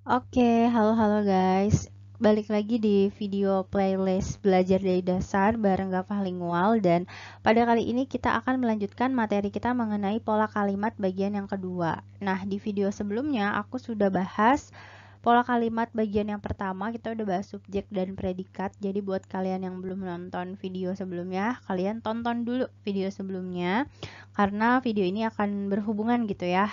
Oke, halo guys. Balik lagi di video playlist belajar dari dasar bareng Gafah Lingual dan pada kali ini kita akan melanjutkan materi kita mengenai pola kalimat bagian yang kedua. Nah, di video sebelumnya aku sudah bahas pola kalimat bagian yang pertama, kita udah bahas subjek dan predikat. Jadi buat kalian yang belum nonton video sebelumnya, kalian tonton dulu video sebelumnya karena video ini akan berhubungan gitu ya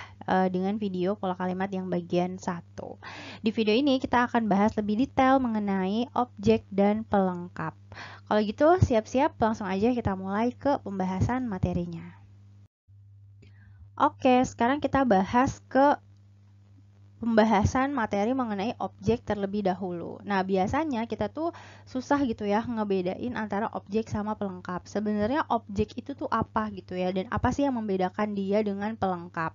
dengan video pola kalimat yang bagian satu. Di video ini kita akan bahas lebih detail mengenai objek dan pelengkap. Kalau gitu siap-siap langsung aja kita mulai ke pembahasan materinya. Oke, sekarang kita bahas ke pembahasan materi mengenai objek terlebih dahulu. Nah, biasanya kita tuh susah gitu ya ngebedain antara objek sama pelengkap. Sebenarnya objek itu tuh apa gitu ya, dan apa sih yang membedakan dia dengan pelengkap.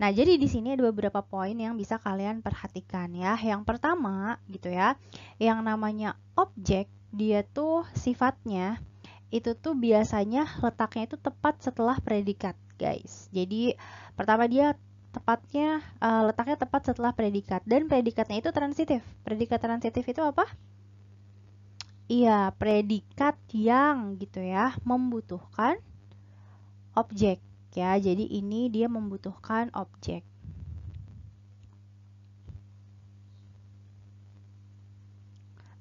Nah, jadi di sini ada beberapa poin yang bisa kalian perhatikan ya. Yang pertama gitu ya, yang namanya objek, dia tuh sifatnya itu tuh biasanya letaknya itu tepat setelah predikat, guys. Jadi pertama dia letaknya tepat setelah predikat dan predikatnya itu transitif. Predikat transitif itu apa? Iya, predikat yang gitu ya membutuhkan objek ya. Jadi ini dia membutuhkan objek.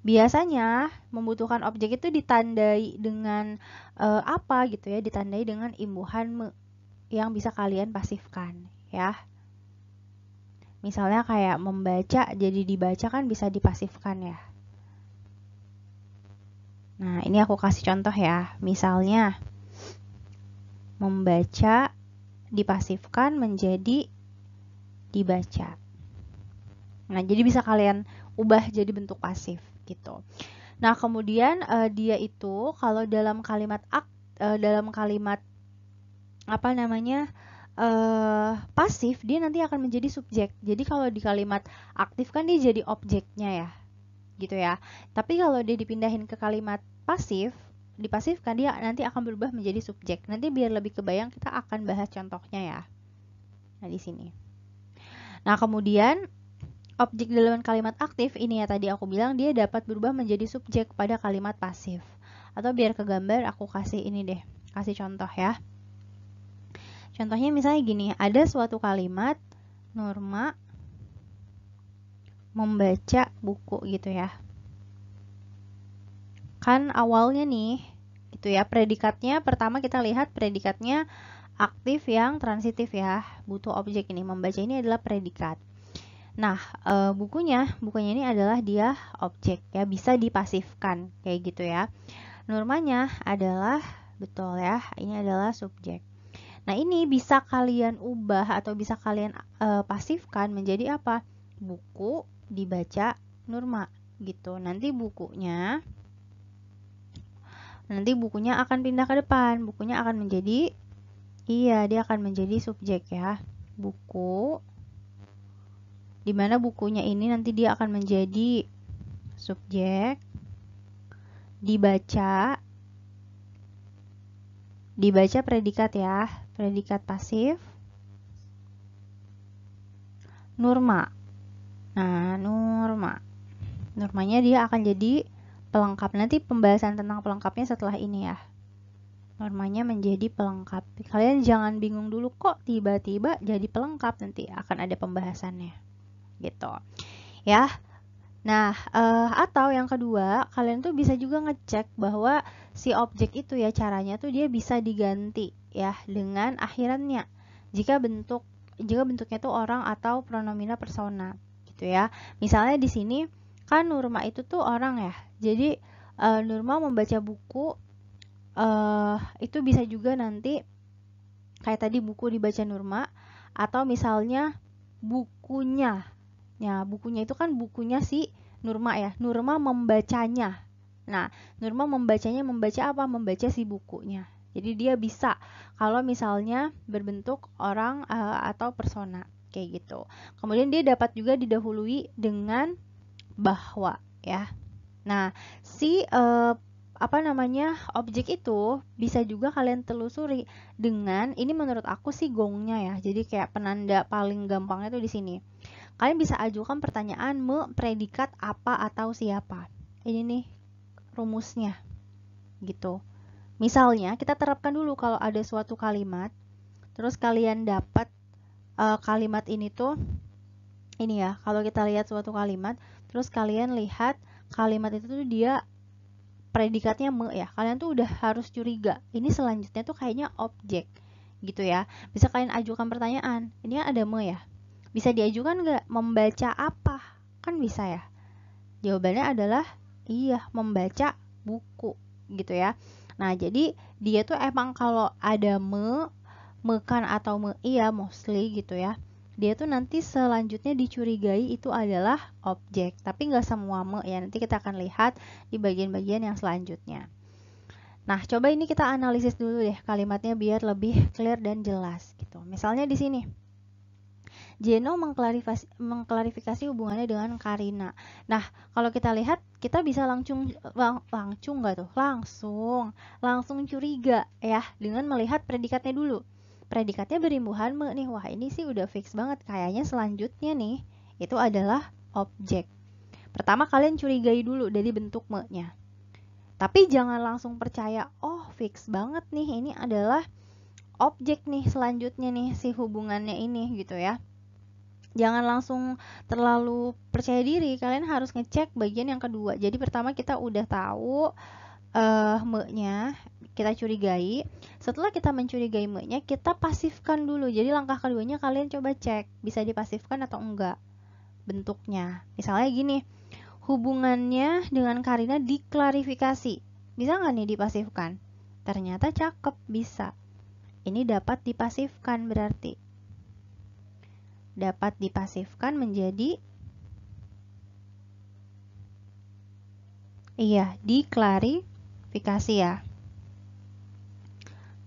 Biasanya membutuhkan objek itu ditandai dengan apa gitu ya? Ditandai dengan imbuhan yang bisa kalian pasifkan ya. Misalnya kayak membaca jadi dibaca kan bisa dipasifkan ya. Nah, ini aku kasih contoh ya. Misalnya membaca dipasifkan menjadi dibaca. Nah, jadi bisa kalian ubah jadi bentuk pasif gitu. Nah, kemudian dia itu kalau dalam kalimat apa namanya pasif, dia nanti akan menjadi subjek. Jadi kalau di kalimat aktif kan dia jadi objeknya ya, gitu ya. Tapi kalau dia dipindahin ke kalimat pasif, dipasifkan, dia nanti akan berubah menjadi subjek. Nanti biar lebih kebayang kita akan bahas contohnya ya. Nah, di sini. Nah, kemudian objek dalam kalimat aktif ini ya tadi aku bilang dia dapat berubah menjadi subjek pada kalimat pasif. Atau biar kegambar aku kasih ini deh, kasih contoh ya. Contohnya misalnya gini, ada suatu kalimat Nurma membaca buku gitu ya. Kan awalnya nih, gitu ya, predikatnya pertama kita lihat predikatnya aktif yang transitif ya, butuh objek ini, membaca ini adalah predikat. Nah, bukunya ini adalah dia objek ya, bisa dipasifkan kayak gitu ya. Nurmanya adalah, betul ya, ini adalah subjek. Nah, ini bisa kalian ubah atau bisa kalian pasifkan menjadi apa? Buku dibaca Nurma gitu. Nanti bukunya akan pindah ke depan. Bukunya akan menjadi dia akan menjadi subjek ya. Buku dimana bukunya ini nanti dia akan menjadi subjek, dibaca predikat ya, predikat pasif, Nurma. Nah, Nurmanya dia akan jadi pelengkap. Nanti pembahasan tentang pelengkapnya setelah ini ya. Nurmanya menjadi pelengkap. Kalian jangan bingung dulu kok tiba-tiba jadi pelengkap, nanti akan ada pembahasannya. Gitu. Ya. Nah, atau yang kedua, kalian tuh bisa juga ngecek bahwa si objek itu ya caranya tuh dia bisa diganti ya dengan akhirannya. Jika bentuknya tuh orang atau pronomina persona gitu ya. Misalnya di sini kan Nurma itu tuh orang ya. Jadi Nurma membaca buku itu bisa juga nanti kayak tadi buku dibaca Nurma, atau misalnya bukunya. Ya, bukunya itu kan bukunya si Nurma ya. Nurma membacanya. Nah, Nurma membacanya membaca apa? Membaca si bukunya. Jadi dia bisa kalau misalnya berbentuk orang atau persona kayak gitu. Kemudian dia dapat juga didahului dengan bahwa ya. Nah, si objek itu bisa juga kalian telusuri dengan ini menurut aku sih gongnya ya. Jadi kayak penanda paling gampangnya tuh di sini. Kalian bisa ajukan pertanyaan predikat apa atau siapa. Ini nih rumusnya gitu. Misalnya kita terapkan dulu kalau ada suatu kalimat, terus kalian dapat kalimat ini tuh, ini ya, kalau kita lihat suatu kalimat, terus kalian lihat kalimat itu tuh dia predikatnya me ya, kalian tuh udah harus curiga, ini selanjutnya tuh kayaknya objek gitu ya. Bisa kalian ajukan pertanyaan, ini ada me ya, bisa diajukan nggak membaca apa, kan bisa ya. Jawabannya adalah iya, membaca buku gitu ya. Nah, jadi dia tuh emang kalau ada mekan atau me iya mostly gitu ya. Dia tuh nanti selanjutnya dicurigai itu adalah objek, tapi nggak semua me ya. Nanti kita akan lihat di bagian-bagian yang selanjutnya. Nah, coba ini kita analisis dulu deh kalimatnya biar lebih clear dan jelas gitu. Misalnya di sini. Jeno mengklarifikasi hubungannya dengan Karina. Nah, kalau kita lihat, kita bisa langsung nggak tuh? Langsung curiga ya dengan melihat predikatnya dulu. Predikatnya berimbuhan me nih. Wah, ini sih udah fix banget. Kayaknya selanjutnya nih, itu adalah objek. Pertama kalian curigai dulu dari bentuk me-nya. Tapi jangan langsung percaya, oh fix banget nih, ini adalah objek nih selanjutnya nih si hubungannya ini gitu ya. Jangan langsung terlalu percaya diri, kalian harus ngecek bagian yang kedua. Jadi pertama kita udah tahu me-nya, kita curigai. Setelah kita mencurigai me-nya, kita pasifkan dulu. Jadi langkah keduanya kalian coba cek, bisa dipasifkan atau enggak bentuknya. Misalnya gini, hubungannya dengan Karina diklarifikasi. Bisa nggak nih dipasifkan? Ternyata cakep, bisa. Ini dapat dipasifkan berarti. Dapat dipasifkan menjadi iya, diklarifikasi ya.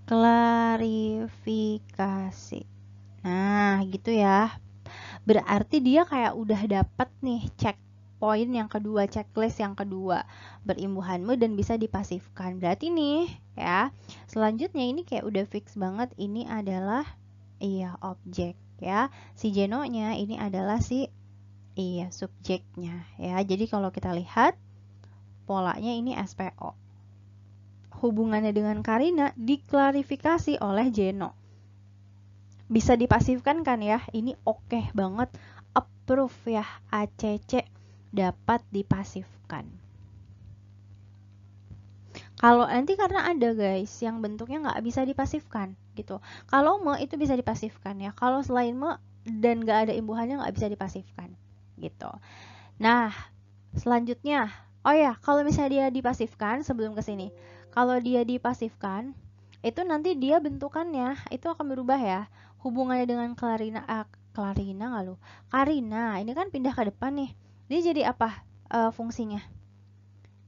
Klarifikasi. Nah, gitu ya. Berarti dia kayak udah dapat nih checkpoint yang kedua, checklist yang kedua. Berimbuhan me dan bisa dipasifkan. Berarti nih ya, selanjutnya ini kayak udah fix banget ini adalah iya objek ya. Si Jeno-nya ini adalah si iya subjeknya ya. Jadi kalau kita lihat polanya ini SPO. Hubungannya dengan Karina diklarifikasi oleh Jeno. Bisa dipasifkan kan ya? Ini oke banget. Approve ya, ACC dapat dipasifkan. Kalau nanti karena ada guys yang bentuknya nggak bisa dipasifkan gitu. Kalau me itu bisa dipasifkan ya. Kalau selain me dan nggak ada imbuhannya nggak bisa dipasifkan gitu. Nah, selanjutnya, oh ya, kalau misalnya dia dipasifkan sebelum ke sini, kalau dia dipasifkan, itu nanti dia bentukannya itu akan berubah ya. Hubungannya dengan Karina nggak lu? Karina, ini kan pindah ke depan nih. Dia jadi apa fungsinya?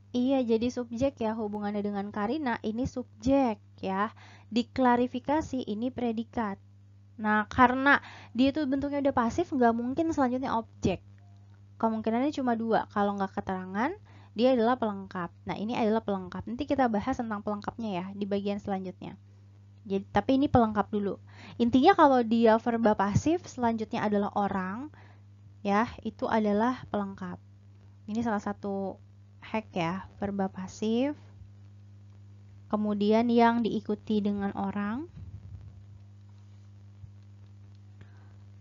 Iya, jadi subjek ya. Hubungannya dengan Karina, ini subjek ya. Diklarifikasi, ini predikat. Nah, karena dia itu bentuknya udah pasif, nggak mungkin selanjutnya objek. Kemungkinannya cuma dua. Kalau nggak keterangan, dia adalah pelengkap. Nah, ini adalah pelengkap. Nanti kita bahas tentang pelengkapnya ya di bagian selanjutnya. Jadi, tapi ini pelengkap dulu. Intinya kalau dia verba pasif, selanjutnya adalah orang, ya, itu adalah pelengkap. Ini salah satu hack ya, verba pasif. Kemudian yang diikuti dengan orang.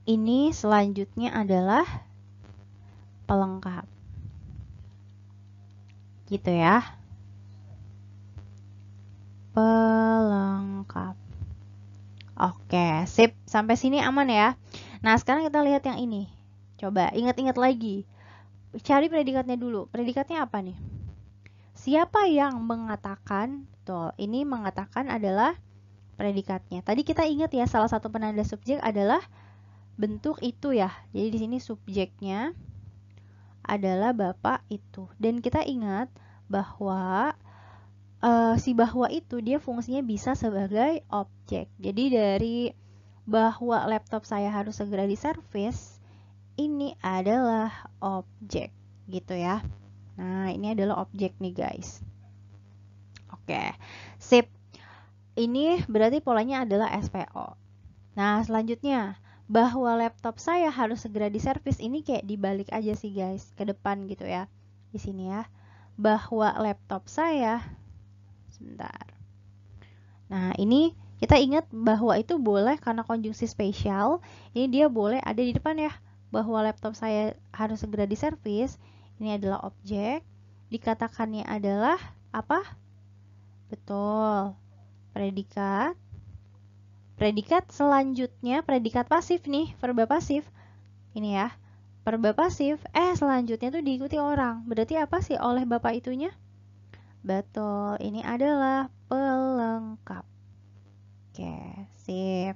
Ini selanjutnya adalah pelengkap. Gitu ya. Pelengkap. Oke, sip. Sampai sini aman ya. Nah, sekarang kita lihat yang ini. Coba ingat-ingat lagi. Cari predikatnya dulu. Predikatnya apa nih? Siapa yang mengatakan? Tuh, ini mengatakan adalah predikatnya. Tadi kita ingat ya, salah satu penanda subjek adalah bentuk itu ya. Jadi di sini subjeknya adalah bapak itu. Dan kita ingat bahwa si bahwa itu dia fungsinya bisa sebagai objek. Jadi dari bahwa laptop saya harus segera diservis, ini adalah objek gitu ya. Nah, ini adalah objek nih guys. Oke, sip. Ini berarti polanya adalah SPO. Nah, selanjutnya bahwa laptop saya harus segera diservis ini kayak dibalik aja sih guys, ke depan gitu ya. Di sini ya, bahwa laptop saya, sebentar. Nah, ini kita ingat bahwa itu boleh karena konjungsi spesial. Ini dia boleh ada di depan ya, bahwa laptop saya harus segera diservis. Ini adalah objek. Dikatakannya adalah apa? Betul. Predikat. Predikat selanjutnya, predikat pasif nih, verba pasif. Ini ya, verba pasif. Selanjutnya tuh diikuti orang. Berarti apa sih oleh bapak itunya? Betul, ini adalah pelengkap. Oke, sip.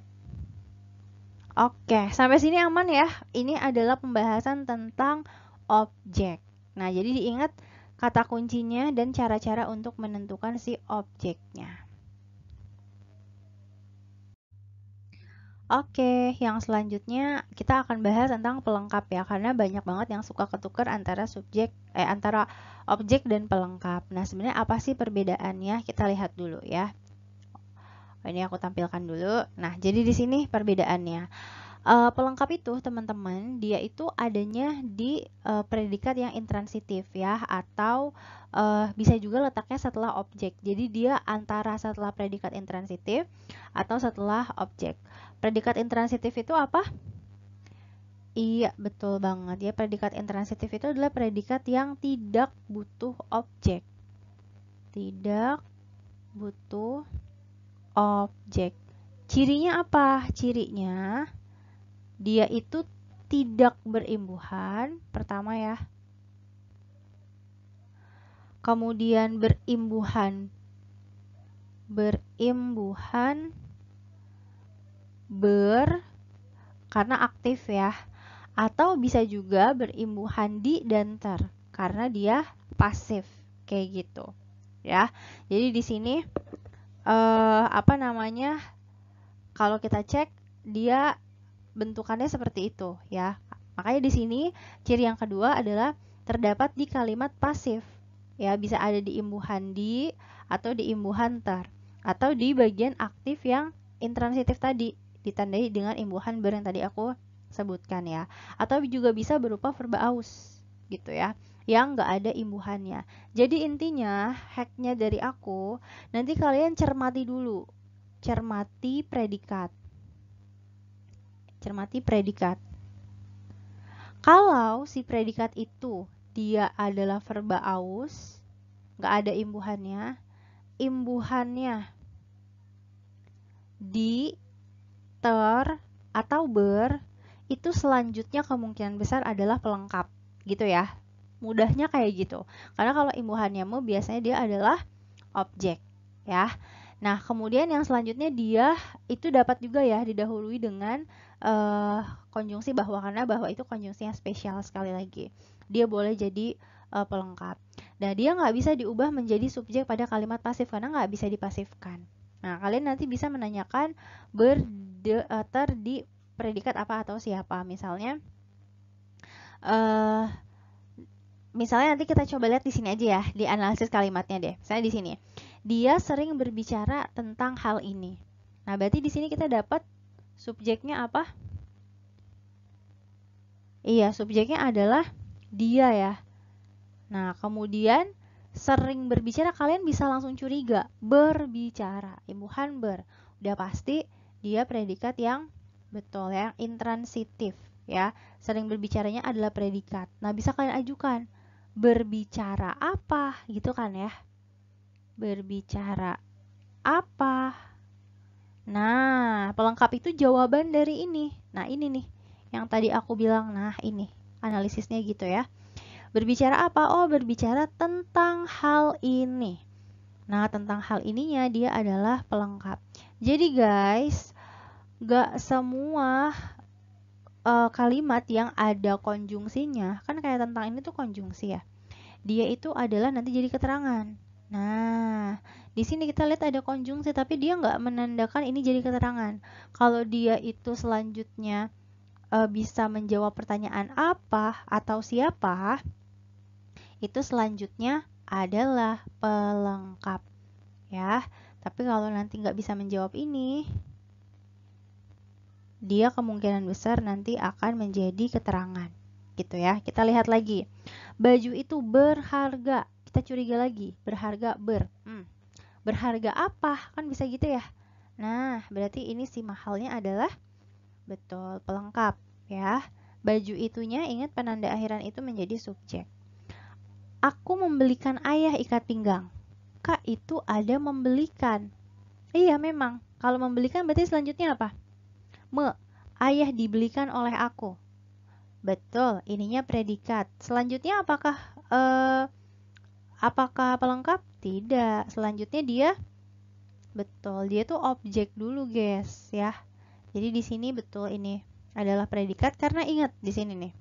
Oke, sampai sini aman ya. Ini adalah pembahasan tentang objek. Nah, jadi diingat kata kuncinya dan cara-cara untuk menentukan si objeknya. Oke, yang selanjutnya kita akan bahas tentang pelengkap ya, karena banyak banget yang suka ketukar antara antara objek dan pelengkap. Nah, sebenarnya apa sih perbedaannya? Kita lihat dulu ya. Ini aku tampilkan dulu. Nah, jadi di sini perbedaannya. Pelengkap itu teman-teman, dia itu adanya di predikat yang intransitif ya, atau bisa juga letaknya setelah objek. Jadi dia antara setelah predikat intransitif atau setelah objek. Predikat intransitif itu apa? Iya, betul banget ya. Predikat intransitif itu adalah predikat yang tidak butuh objek. Tidak butuh objek. Cirinya apa? Cirinya dia itu tidak berimbuhan, pertama ya. Kemudian berimbuhan karena aktif ya. Atau bisa juga berimbuhan di dan ter karena dia pasif kayak gitu ya. Jadi di sini apa namanya? Kalau kita cek dia bentukannya seperti itu ya. Makanya di sini ciri yang kedua adalah terdapat di kalimat pasif. Ya, bisa ada di imbuhan di atau di imbuhan ter atau di bagian aktif yang intransitif tadi ditandai dengan imbuhan ber yang tadi aku sebutkan ya. Atau juga bisa berupa verba aus gitu ya, yang nggak ada imbuhannya. Jadi intinya hacknya dari aku, nanti kalian cermati dulu. Cermati predikat. Kalau si predikat itu dia adalah verba aus, nggak ada imbuhannya di, ter, atau ber, itu selanjutnya kemungkinan besar adalah pelengkap gitu ya. Mudahnya kayak gitu. Karena kalau imbuhannya biasanya dia adalah objek ya. Nah, kemudian yang selanjutnya dia itu dapat juga ya didahului dengan konjungsi bahwa, karena bahwa itu konjungsi yang spesial sekali lagi. Dia boleh jadi pelengkap. Nah, dia nggak bisa diubah menjadi subjek pada kalimat pasif karena nggak bisa dipasifkan. Nah, kalian nanti bisa menanyakan ter di predikat apa atau siapa. Misalnya nanti kita coba lihat di sini aja ya, di analisis kalimatnya deh. Misalnya di sini, dia sering berbicara tentang hal ini. Nah, berarti di sini kita dapat subjeknya apa? Iya, subjeknya adalah dia ya. Nah, kemudian sering berbicara, kalian bisa langsung curiga. Berbicara, imbuhan ber. Udah pasti dia predikat yang betul, yang intransitif ya. Sering berbicaranya adalah predikat. Nah, bisa kalian ajukan. Berbicara apa gitu kan ya. Berbicara apa? Nah, pelengkap itu jawaban dari ini. Nah, ini nih yang tadi aku bilang. Nah, ini analisisnya gitu ya. Berbicara apa? Oh, berbicara tentang hal ini. Nah, tentang hal ininya dia adalah pelengkap. Jadi guys, gak semua kalimat yang ada konjungsinya, kan kayak tentang ini tuh konjungsi ya. Dia itu adalah nanti jadi keterangan. Nah, di sini kita lihat ada konjungsi, tapi dia nggak menandakan ini jadi keterangan. Kalau dia itu selanjutnya bisa menjawab pertanyaan apa atau siapa, itu selanjutnya adalah pelengkap ya. Tapi kalau nanti nggak bisa menjawab ini, dia kemungkinan besar nanti akan menjadi keterangan. Gitu ya. Kita lihat lagi. Baju itu berharga. Kita curiga lagi. Berharga berharga apa? Kan bisa gitu ya. Nah, berarti ini si mahalnya adalah betul pelengkap ya. Baju itunya, ingat penanda akhiran itu menjadi subjek. Aku membelikan ayah ikat pinggang. Kak, itu ada membelikan. Iya, memang. Kalau membelikan berarti selanjutnya apa? Ayah dibelikan oleh aku. Betul, ininya predikat. Selanjutnya apakah pelengkap? Tidak. Selanjutnya dia betul, dia tuh objek dulu, guys, ya. Jadi di sini betul ini adalah predikat karena ingat di sini nih.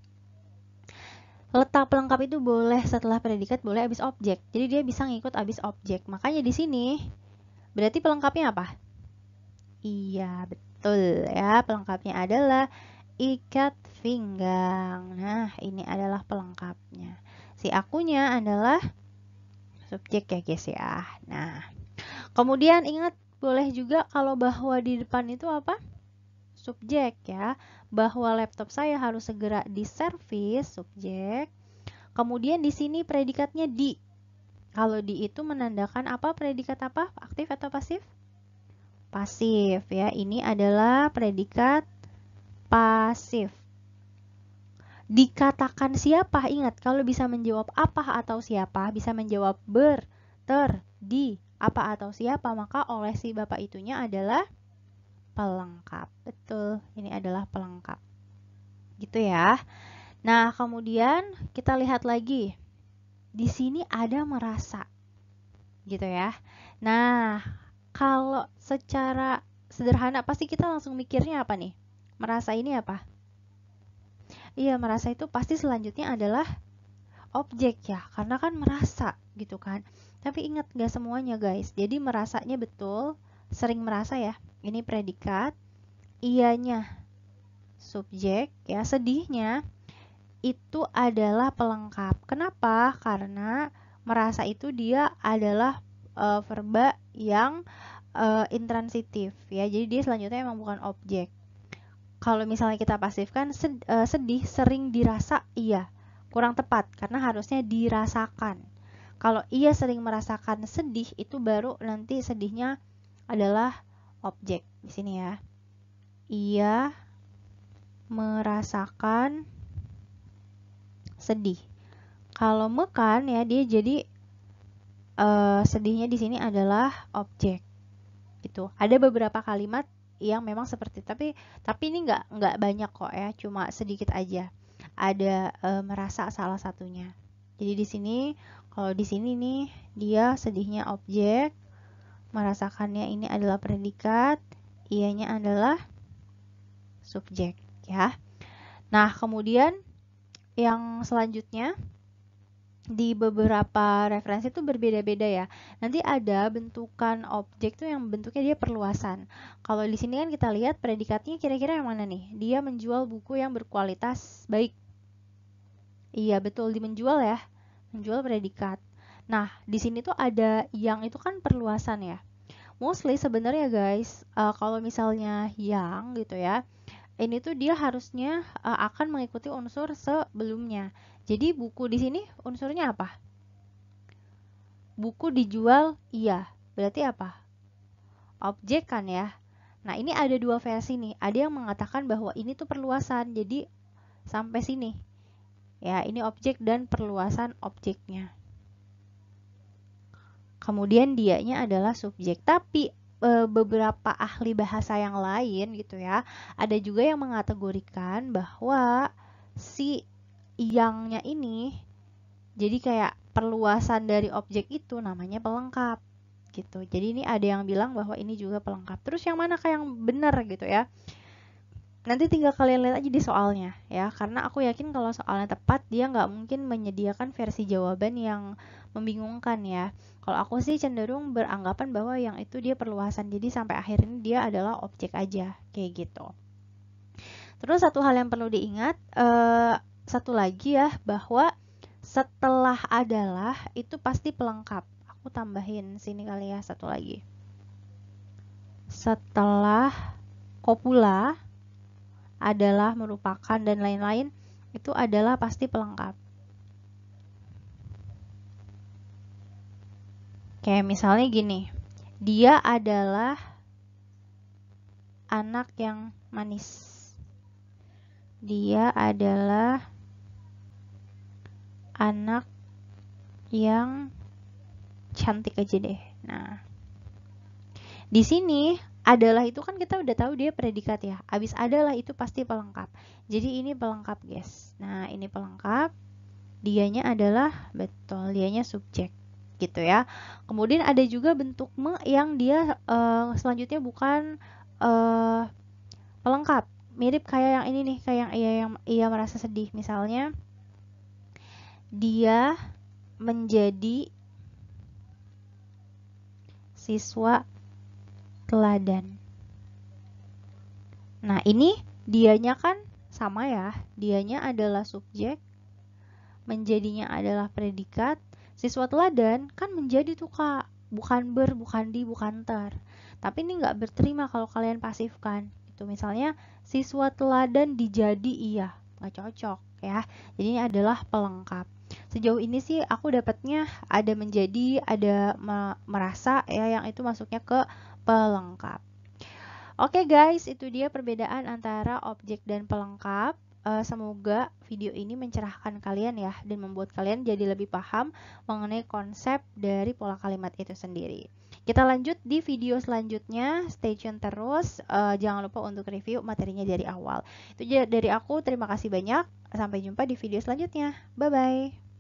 Letak pelengkap itu boleh setelah predikat, boleh habis objek. Jadi dia bisa ngikut habis objek. Makanya di sini berarti pelengkapnya apa? Iya, betul ya. Pelengkapnya adalah ikat pinggang. Nah, ini adalah pelengkapnya. Si akunya adalah subjek ya, guys ya. Nah, kemudian ingat boleh juga kalau bahwa di depan itu apa? Subjek ya. Bahwa laptop saya harus segera diservis, subjek. Kemudian di sini predikatnya di. Kalau di itu menandakan apa? Predikat apa? Aktif atau pasif? Pasif ya. Ini adalah predikat pasif. Dikatakan siapa? Ingat, kalau bisa menjawab apa atau siapa, bisa menjawab ber, ter, di, apa atau siapa, maka oleh si bapak itunya adalah pelengkap. Betul, ini adalah pelengkap. Gitu ya. Nah, kemudian kita lihat lagi. Di sini ada merasa. Gitu ya. Nah, kalau secara sederhana pasti kita langsung mikirnya apa nih? Merasa ini apa? Iya, merasa itu pasti selanjutnya adalah objek ya, karena kan merasa gitu kan. Tapi ingat gak semuanya guys. Jadi merasanya betul, sering merasa ya. Ini predikat, iyanya subjek ya, sedihnya itu adalah pelengkap. Kenapa? Karena merasa itu dia adalah verba yang intransitif ya. Jadi dia selanjutnya emang bukan objek. Kalau misalnya kita pasifkan sedih sering dirasa, iya. Kurang tepat karena harusnya dirasakan. Kalau ia sering merasakan sedih itu baru nanti sedihnya adalah objek di sini ya. Ia merasakan sedih. Kalau mekan ya dia jadi sedihnya di sini adalah objek. Gitu. Ada beberapa kalimat yang memang seperti tapi ini nggak banyak kok ya, cuma sedikit aja. Ada merasa salah satunya. Jadi di sini kalau di sini nih dia sedihnya objek, merasakannya ini adalah predikat, ianya adalah subjek ya. Nah, kemudian yang selanjutnya di beberapa referensi itu berbeda-beda ya. Nanti ada bentukan objek tuh yang bentuknya dia perluasan. Kalau di sini kan kita lihat predikatnya kira-kira yang mana nih? Dia menjual buku yang berkualitas baik. Iya, betul, di menjual ya. Menjual predikat. Nah, di sini tuh ada yang itu kan perluasan ya. Mostly sebenarnya guys, kalau misalnya yang gitu ya, ini tuh dia harusnya akan mengikuti unsur sebelumnya. Jadi buku di sini unsurnya apa? Buku dijual, iya. Berarti apa? Objek kan ya. Nah, ini ada dua versi nih. Ada yang mengatakan bahwa ini tuh perluasan. Jadi sampai sini. Ya, ini objek dan perluasan objeknya. Kemudian dianya adalah subjek. Tapi beberapa ahli bahasa yang lain gitu ya, ada juga yang mengategorikan bahwa si yangnya ini jadi kayak perluasan dari objek itu namanya pelengkap gitu. Jadi ini ada yang bilang bahwa ini juga pelengkap. Terus yang manakah yang benar gitu ya? Nanti tinggal kalian lihat aja di soalnya ya, karena aku yakin kalau soalnya tepat dia nggak mungkin menyediakan versi jawaban yang membingungkan ya. Kalau aku sih cenderung beranggapan bahwa yang itu dia perluasan, jadi sampai akhir ini dia adalah objek aja kayak gitu. Terus satu hal yang perlu diingat, satu lagi ya, bahwa setelah adalah itu pasti pelengkap. Aku tambahin sini kali ya satu lagi. Setelah kopula adalah, merupakan, dan lain-lain, itu adalah pasti pelengkap. Kayak misalnya gini, dia adalah anak yang manis. Dia adalah anak yang cantik aja deh. Nah, di sini adalah itu kan kita udah tahu dia predikat ya. Abis adalah itu pasti pelengkap. Jadi ini pelengkap, guys. Nah, ini pelengkap. Dianya adalah, betul, dianya subjek gitu ya. Kemudian ada juga bentuk me yang dia selanjutnya bukan pelengkap. Mirip kayak yang ini nih, kayak yang ia merasa sedih. Misalnya dia menjadi siswa teladan. Nah, ini dianya kan sama ya. Dianya adalah subjek, menjadinya adalah predikat. Siswa teladan kan menjadi tuh Kak, bukan ber, bukan di, bukan ter. Tapi ini nggak berterima kalau kalian pasifkan. Itu misalnya siswa teladan dijadi iya, nggak cocok ya. Jadi ini adalah pelengkap. Sejauh ini sih aku dapatnya ada menjadi, ada merasa ya, yang itu masuknya ke pelengkap. Oke guys, itu dia perbedaan antara objek dan pelengkap. Semoga video ini mencerahkan kalian ya, dan membuat kalian jadi lebih paham mengenai konsep dari pola kalimat itu sendiri. Kita lanjut di video selanjutnya, stay tune terus, jangan lupa untuk review materinya dari awal. Itu dari aku, terima kasih banyak, sampai jumpa di video selanjutnya, bye-bye.